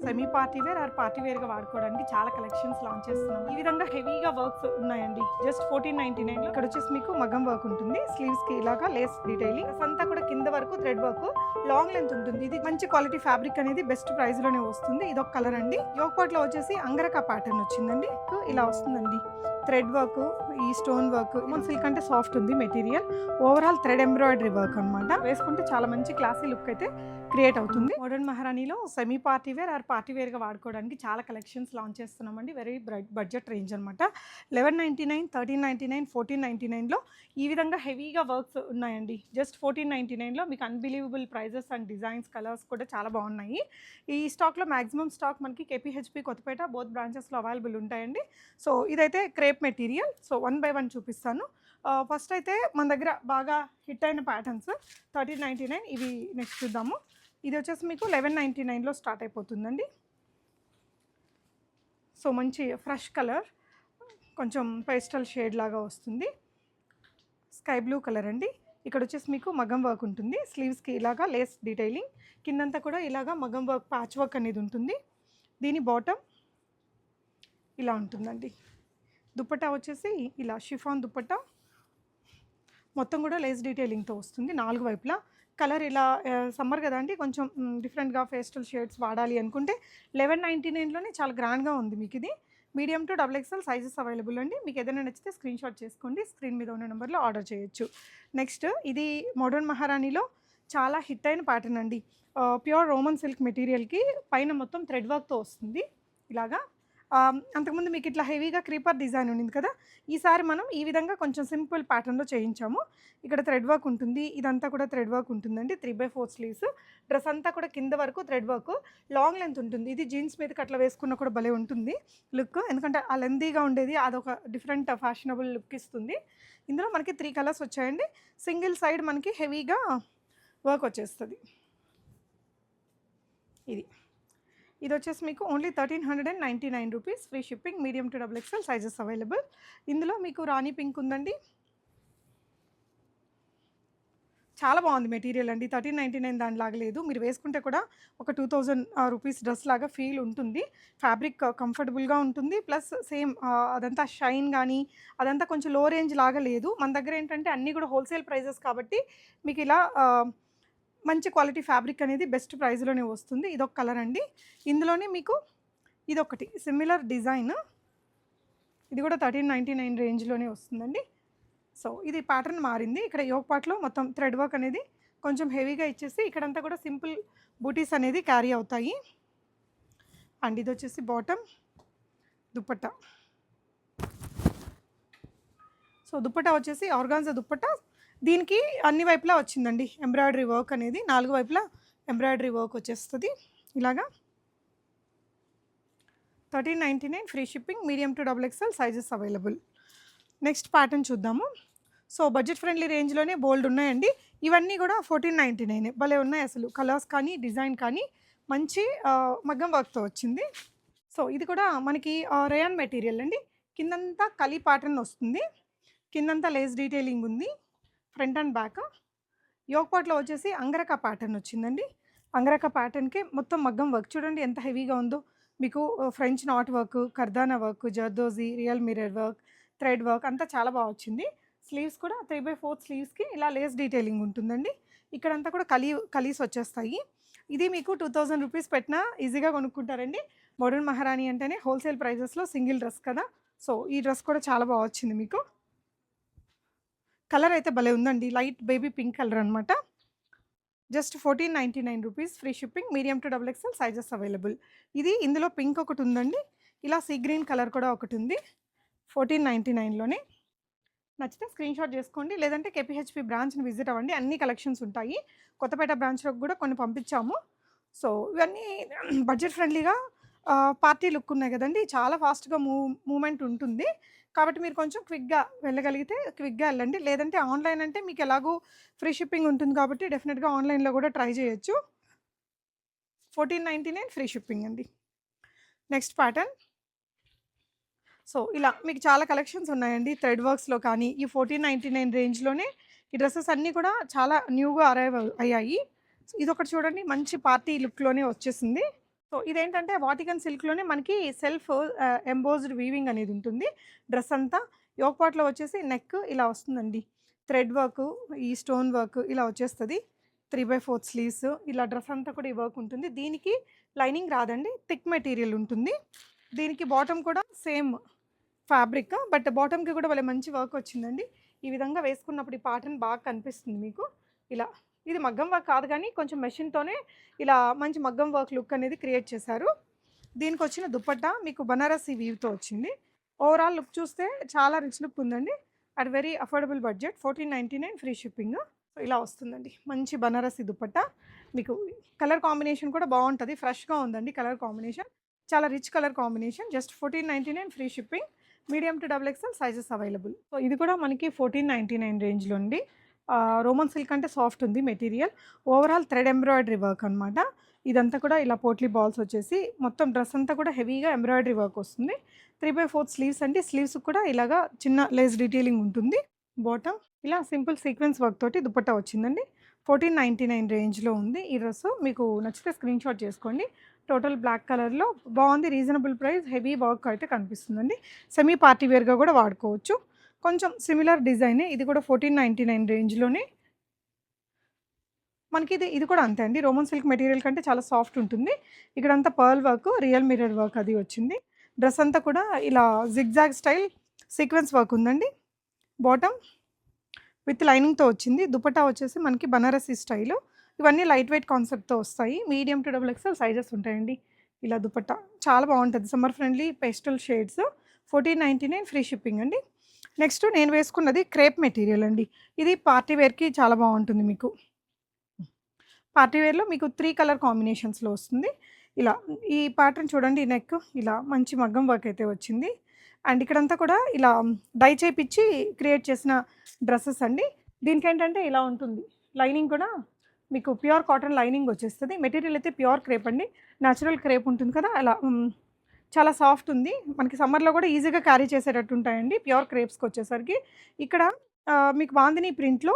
Semi party wear or party wear గా వాడుకోవడానికి చాలా కలెక్షన్స్ లాంచ్ చేస్తున్నాం. ఈ విధంగా హెవీగా వర్క్స్ ఉన్నాయండి. జస్ట్ 1499 లో ఇక్కడ వచ్చేసి మీకు మగం వర్క్ ఉంటుంది. స్లీవ్స్ కి ఇలాగా లేస్ డీటెయిలింగ్ అంతా కూడా కింద వరకు థ్రెడ్ వర్క్ లాంగ్ లెంత్ ఉంటుంది. ఇది మంచి క్వాలిటీ ఫ్యాబ్రిక్ అనేది బెస్ట్ ప్రైస్ లోనే వస్తుంది. ఇది ఒక కలర్ అండి. యోగ్ పాట్ లో వచ్చేసి అంగరకా ప్యాటర్న్ వచ్చిందండి. ఇలా వస్తుందండి. థ్రెడ్ వర్క్, ఈ స్టోన్ వర్క్, సిల్క్ అంటే సాఫ్ట్ ఉంది material. Overall thread embroidery work అనమాట. వేసుకుంటే చాలా మంచి క్లాసీ లుక్ అయితే క్రియేట్ అవుతుంది. మోడర్న్ మహారాణిలో semi party wear or party wear గా వాడుకోవడానికి చాలా కలెక్షన్స్ లాంచ్ చేస్తున్నామండి. వెరీ బడ్జెట్ రేంజ్ అనమాట. 1199, 1399, 1499 లో ఈ విధంగా హెవీగా వర్క్స్ ఉన్నాయండి. జస్ట్ 1499 లో మీకు unbelievable prices and designs, colours కూడా చాలా బాగున్నాయి. ఈ స్టాక్లో మ్యాక్సిమం స్టాక్ మనకి కేపీహెచ్పి కొత్తపేట బోత్ బ్రాంచెస్లో అవైలబుల్ ఉంటాయండి. సో ఇదైతే క్రేప్ మెటీరియల్. సో 1 by 1 చూపిస్తాను. ఫస్ట్ అయితే మన దగ్గర బాగా హిట్ అయిన ప్యాటర్న్స్ 1399 ఇవి నెక్స్ట్ చూద్దాము. ఇది వచ్చేసి మీకు 1199లో స్టార్ట్ అయిపోతుందండి. సో మంచి ఫ్రెష్ కలర్, కొంచెం పేస్టల్ షేడ్ లాగా వస్తుంది. స్కై బ్లూ కలర్ అండి. ఇక్కడ వచ్చేసి మీకు మగం వర్క్ ఉంటుంది. స్లీవ్స్కి ఇలాగా లేస్ డీటెయిలింగ్, కిందంతా కూడా ఇలాగా మగం వర్క్, ప్యాచ్ వర్క్ అనేది ఉంటుంది. దీని బాటమ్ ఇలా ఉంటుందండి. దుపట్టా వచ్చేసి ఇలా షిఫాన్ దుపట్టా, మొత్తం కూడా లేస్ డీటెయిలింగ్తో వస్తుంది 4 వైపులా. కలర్ ఇలా సమ్మర్ కదా అండి, కొంచెం డిఫరెంట్గా పేస్టల్ షేడ్స్ వాడాలి అనుకుంటే 1199లోనే చాలా గ్రాండ్గా ఉంది మీకు ఇది. Medium to XXL sizes available అండి. మీకు ఏదైనా నచ్చితే స్క్రీన్ షాట్ చేసుకోండి. స్క్రీన్ మీద ఉన్న నెంబర్లో ఆర్డర్ చేయొచ్చు. నెక్స్ట్ ఇది మోడర్న్ మహారాణిలో చాలా హిట్ అయిన ప్యాటర్న్ అండి. ప్యూర్ రోమన్ సిల్క్ మెటీరియల్కి పైన మొత్తం థ్రెడ్ వర్క్తో వస్తుంది ఇలాగా. అంతకుముందు మీకు ఇట్లా హెవీగా క్రీపర్ డిజైన్ ఉండింది కదా, ఈసారి మనం ఈ విధంగా కొంచెం సింపుల్ ప్యాటర్న్లో చేయించాము. ఇక్కడ థ్రెడ్ వర్క్ ఉంటుంది. ఇదంతా కూడా థ్రెడ్ వర్క్ ఉంటుందండి. 3/4 స్లీవ్స్. డ్రెస్ అంతా కూడా కింద వరకు థ్రెడ్ వర్క్, లాంగ్ లెంత్ ఉంటుంది. ఇది జీన్స్ మీదకి అట్లా వేసుకున్న కూడా భలే ఉంటుంది లుక్. ఎందుకంటే ఆ లెందీగా ఉండేది అదొక డిఫరెంట్ ఫ్యాషనబుల్ లుక్ ఇస్తుంది. ఇందులో మనకి 3 కలర్స్ వచ్చాయండి. సింగిల్ సైడ్ మనకి హెవీగా వర్క్ వచ్చేస్తుంది. ఇది వచ్చేసి మీకు only 1399 rupees. Free shipping. Medium to XXL sizes available. ఇందులో మీకు రాణి పింక్ ఉందండి. చాలా బాగుంది మెటీరియల్ అండి. 1399 దానిలాగా లేదు. మీరు వేసుకుంటే కూడా ఒక 2000 రూపీస్ డ్రెస్ లాగా ఫీల్ ఉంటుంది. ఫ్యాబ్రిక్ కంఫర్టబుల్గా ఉంటుంది. ప్లస్ సేమ్ అదంతా షైన్ కానీ అదంతా కొంచెం లో రేంజ్ లాగా లేదు. మన దగ్గర ఏంటంటే అన్నీ కూడా హోల్సేల్ ప్రైజెస్ కాబట్టి మీకు ఇలా మంచి క్వాలిటీ ఫ్యాబ్రిక్ అనేది బెస్ట్ ప్రైస్లోనే వస్తుంది. ఇదొక కలర్ అండి. ఇందులోనే మీకు ఇదొకటి సిమిలర్ డిజైన్, ఇది కూడా 1399 రేంజ్లోనే వస్తుందండి. సో ఇది ప్యాటర్న్ మారింది. ఇక్కడ యోగ్ పార్ట్లో మొత్తం థ్రెడ్ వర్క్ అనేది కొంచెం హెవీగా ఇచ్చేసి ఇక్కడంతా కూడా సింపుల్ బూటీస్ అనేది క్యారీ అవుతాయి. అండ్ ఇది వచ్చేసి బాటమ్, దుపట్టా. సో దుపట్టా వచ్చేసి ఆర్గాన్జా దుపట్టా. దీనికి అన్ని వైపులా వచ్చిందండి ఎంబ్రాయిడరీ వర్క్ అనేది. 4 వైపులా ఎంబ్రాయిడరీ వర్క్ వచ్చేస్తుంది ఇలాగా. 1399 free shipping. Medium to XXL sizes available. Next pattern చూద్దాము. సో బడ్జెట్ ఫ్రెండ్లీ రేంజ్లోనే బోల్డ్ ఉన్నాయండి. ఇవన్నీ కూడా 1499 భలే ఉన్నాయి అసలు. కలర్స్ కానీ డిజైన్ కానీ మంచి మగ్గం వర్క్తో వచ్చింది. సో ఇది కూడా మనకి రేయాన్ మెటీరియల్ అండి. కిందంతా కలీ ప్యాటర్న్ వస్తుంది. కిందంతా లేస్ డీటెయిలింగ్ ఉంది. Front and back. యోగ్ పాట్లో వచ్చేసి అంగరకా ప్యాటర్న్ వచ్చిందండి. అంగరకా ప్యాటర్న్కి మొత్తం మగ్గం వర్క్ చూడండి ఎంత హెవీగా ఉందో. మీకు french knot work, kardana work, zardozi, real mirror work, thread work అంతా చాలా బాగా వచ్చింది. స్లీవ్స్ కూడా 3/4 స్లీవ్స్కి ఇలా లేస్ డీటెయిలింగ్ ఉంటుందండి. ఇక్కడంతా కూడా కలీస్ వచ్చేస్తాయి. ఇది మీకు 2000 రూపీస్ పెట్టినా ఈజీగా కొనుక్కుంటారండి. మోడర్న్ మహారాణి అంటేనే హోల్సేల్ ప్రైజెస్లో సింగిల్ డ్రెస్ కదా. సో ఈ డ్రెస్ కూడా చాలా బాగా వచ్చింది మీకు. కలర్ అయితే భలే ఉందండి. లైట్ బేబీ పింక్ కలర్ అనమాట. Just 1499 rupees. Free shipping. Medium to XXL sizes available. ఇది ఇందులో పింక్ ఒకటి ఉందండి. ఇలా సీ గ్రీన్ కలర్ కూడా ఒకటి ఉంది. 1499లోనే. నచ్చితే స్క్రీన్ షాట్ చేసుకోండి. లేదంటే కేపీహెచ్పి బ్రాంచ్ని విజిట్ అవ్వండి. అన్ని కలెక్షన్స్ ఉంటాయి. కొత్తపేట బ్రాంచ్లోకి కూడా కొన్ని పంపించాము. సో ఇవన్నీ బడ్జెట్ ఫ్రెండ్లీగా పార్టీ లుక్ ఉన్నాయి కదండి. చాలా ఫాస్ట్గా మూమెంట్ ఉంటుంది కాబట్టి మీరు కొంచెం క్విక్గా వెళ్ళగలిగితే క్విక్గా వెళ్ళండి. లేదంటే ఆన్లైన్ అంటే మీకు ఎలాగో ఫ్రీ షిప్పింగ్ ఉంటుంది కాబట్టి డెఫినెట్గా ఆన్లైన్లో కూడా ట్రై చేయొచ్చు. 1499 ఫ్రీ షిప్పింగ్ అండి. Next pattern. సో ఇలా మీకు చాలా కలెక్షన్స్ ఉన్నాయండి థ్రెడ్ వర్క్స్లో కానీ. ఈ 1499 రేంజ్లోనే ఈ డ్రెస్సెస్ అన్నీ కూడా చాలా న్యూగా అరైవ్ అయ్యాయి. ఇదొకటి చూడండి, మంచి పార్టీ లుక్లోనే వచ్చేసింది. సో ఇదేంటంటే వాటికన్ సిల్క్‌లోనే మనకి సెల్ఫ్ ఎంబోస్డ్ వీవింగ్ అనేది ఉంటుంది. డ్రెస్ అంతా యోక్ పార్ట్‌లో వచ్చేసి నెక్ ఇలా వస్తుందండి. థ్రెడ్ వర్కు, ఈ స్టోన్ వర్క్ ఇలా వచ్చేస్తది. 3/4 స్లీవ్స్ ఇలా డ్రెస్ అంతా కూడా ఈ వర్క్ ఉంటుంది. దీనికి లైనింగ్ రాదండి. థిక్ మెటీరియల్ ఉంటుంది. దీనికి బాటమ్ కూడా సేమ్ ఫ్యాబ్రిక్. బట్ బాటమ్‌కి కూడా భలే మంచి వర్క్ వచ్చిందండి. ఈ విధంగా వేసుకున్నప్పుడు ఈ ప్యాటర్న్ బాగా కనిపిస్తుంది మీకు. ఇలా ఇది మగ్గం వర్క్ కాదు గానీ కొంచెం మెషిన్‌తోనే ఇలా మంచి మగ్గం వర్క్ లుక్ అనేది క్రియేట్ చేశారు. దీనికొచ్చిన దుపట్టా మీకు బనారసి వీవ్‌తో వచ్చింది. ఓవరాల్ లుక్ చూస్తే చాలా రిచ్ లుక్ ఉందండి. At very affordable budget 1499 free shipping. So ఇలా వస్తుందండి. మంచి బనారసి దుపట్టా. మీకు కలర్ కాంబినేషన్ కూడా బావుంటది. ఫ్రెష్‌గా ఉందండి కలర్ కాంబినేషన్. చాలా rich colour combination. Just 1499 free shipping. Medium to double XL sizes available. So ఇది కూడా మనకి 1499 రేంజ్‌లో అండి. రోమన్ సిల్క్ అంటే సాఫ్ట్ ఉంది material. Overall thread embroidery work అనమాట. ఇదంతా కూడా ఇలా పోట్లీ బాల్స్ వచ్చేసి మొత్తం డ్రెస్ అంతా కూడా హెవీగా ఎంబ్రాయిడరీ వర్క్ వస్తుంది. 3/4 స్లీవ్స్ అండి. స్లీవ్స్ కూడా ఇలాగా చిన్న లేస్ డీటెయిలింగ్ ఉంటుంది. బాటమ్ ఇలా సింపుల్ సీక్వెన్స్ వర్క్ తోటి దుపట్టా వచ్చిందండి. 1499 రేంజ్‌లో ఉంది ఈ డ్రెస్సు. మీకు నచ్చితే స్క్రీన్ షాట్ చేసుకోండి. టోటల్ బ్లాక్ కలర్‌లో బాగుంది. Reasonable price. హెవీ వర్క్ అయితే కనిపిస్తుందండి. సెమీ పార్టీ వేర్‌గా కూడా వాడుకోవచ్చు. కొంచెం సిమిలర్ డిజైనే. ఇది కూడా 1499 రేంజ్‌లోనే. మనకి ఇది కూడా అంతే అండి. రోమన్ సిల్క్ మెటీరియల్ కంటే చాలా సాఫ్ట్ ఉంటుంది. ఇక్కడంతా pearl work, real mirror work అది వచ్చింది. డ్రెస్ అంతా కూడా ఇలా జిగ్‌జాగ్ స్టైల్ సీక్వెన్స్ వర్క్ ఉందండి. బాటమ్ విత్ లైనింగ్‌తో వచ్చింది. దుపట్టా వచ్చేసి మనకి బనారసి స్టైలు. ఇవన్నీ లైట్ వెయిట్ కాన్సెప్ట్‌తో వస్తాయి. Medium to double XL sizes ఉంటాయండి. ఇలా దుపట్టా చాలా బాగుంటది. Summer friendly pastel shades. 1499 free shipping అండి. నెక్స్ట్ నేను వేసుకున్నది క్రేప్ మెటీరియల్ అండి. ఇది పార్టీ వేర్‌కి చాలా బాగుంటుంది మీకు. పార్టీ వేర్‌లో మీకు 3 కలర్ కాంబినేషన్స్‌లో వస్తుంది. ఇలా ఈ ప్యాటర్న్ చూడండి. నెక్ ఇలా మంచి మగ్గం వర్క్ అయితే వచ్చింది. అండ్ ఇక్కడంతా కూడా ఇలా డై చేపిచ్చి క్రియేట్ చేసిన డ్రెసెస్ అండి. దీనికేంటంటే ఇలా ఉంటుంది. లైనింగ్ కూడా మీకు ప్యూర్ కాటన్ లైనింగ్ వచ్చేస్తది. మెటీరియల్ అయితే ప్యూర్ క్రేప్ అండి. నేచురల్ క్రేప్ ఉంటుంది కదా! అలా చాలా సాఫ్ట్ ఉంది. మనకి సమ్మర్‌లో కూడా ఈజీగా క్యారీ చేసేటట్టు ఉంటాయండి. ప్యూర్ క్రేప్స్‌కొచ్చేసరికి. ఇక్కడ మీకు బాందిని ప్రింట్‌లో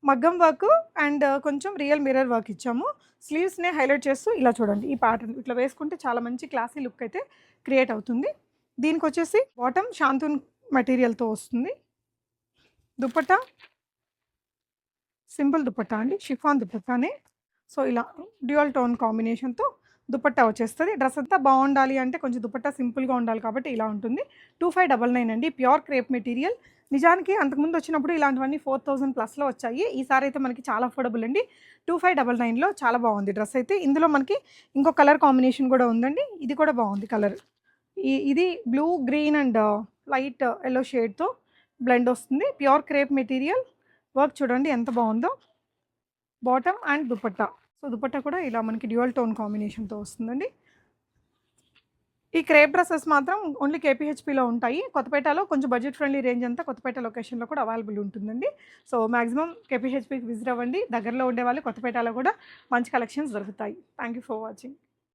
మగ్గం వర్క్ అండ్ కొంచెం రియల్ మిర్రర్ వర్క్ ఇచ్చాము. స్లీవ్స్‌నే హైలైట్ చేస్తూ ఇలా చూడండి. ఈ ప్యాటర్న్ ఇట్లా వేసుకుంటే చాలా మంచి క్లాసీ లుక్ అయితే క్రియేట్ అవుతుంది. దీనికొచ్చేసి బాటమ్ షాంతూన్ మెటీరియల్‌తో వస్తుంది. దుపట్టా సింపుల్ దుపట్టా అండి. షిఫాన్ దుపట్టానే. సో ఇలా డ్యూయల్ టోన్ కాంబినేషన్‌తో దుపట్టా వచ్చేస్తది. డ్రెస్ అంతా బావుండాలి అంటే కొంచెం దుపట్టా సింపుల్‌గా ఉండాలి కాబట్టి ఇలా ఉంటుంది. 2599 అండి. Pure crepe material. నిజానికి అంతకుముందు వచ్చినప్పుడు ఇలాంటివన్నీ 4000 ప్లస్‌లో వచ్చాయి. ఈసారి అయితే మనకి చాలా అఫోర్డబుల్ అండి. 2599లో చాలా బాగుంది డ్రెస్ అయితే. ఇందులో మనకి ఇంకో కలర్ కాంబినేషన్ కూడా ఉందండి. ఇది కూడా బాగుంది కలర్. ఇది blue, green and light yellow షేడ్‌తో బ్లెండ్ వస్తుంది. Pure crepe material. వర్క్ చూడండి ఎంత బాగుందో. Bottom and dupatta. So dupatta కూడా ఇలా మనకి డ్యూయల్ టోన్ కాంబినేషన్‌తో వస్తుందండి. ఈ క్రేప్ డ్రెసెస్ మాత్రం ఓన్లీ కేపీహెచ్‌పీలో ఉంటాయి. కొత్తపేటలో కొంచెం బడ్జెట్ ఫ్రెండ్లీ రేంజ్ అంతా కొత్తపేట లొకేషన్‌లో కూడా అవైలబుల్ ఉంటుందండి. సో మాక్సిమం కేపీహెచ్‌పీకి విజిట్ అవ్వండి. దగ్గరలో ఉండేవాళ్ళు కొత్తపేటలో కూడా మంచి కలెక్షన్స్ దొరుకుతాయి. Thank you for watching.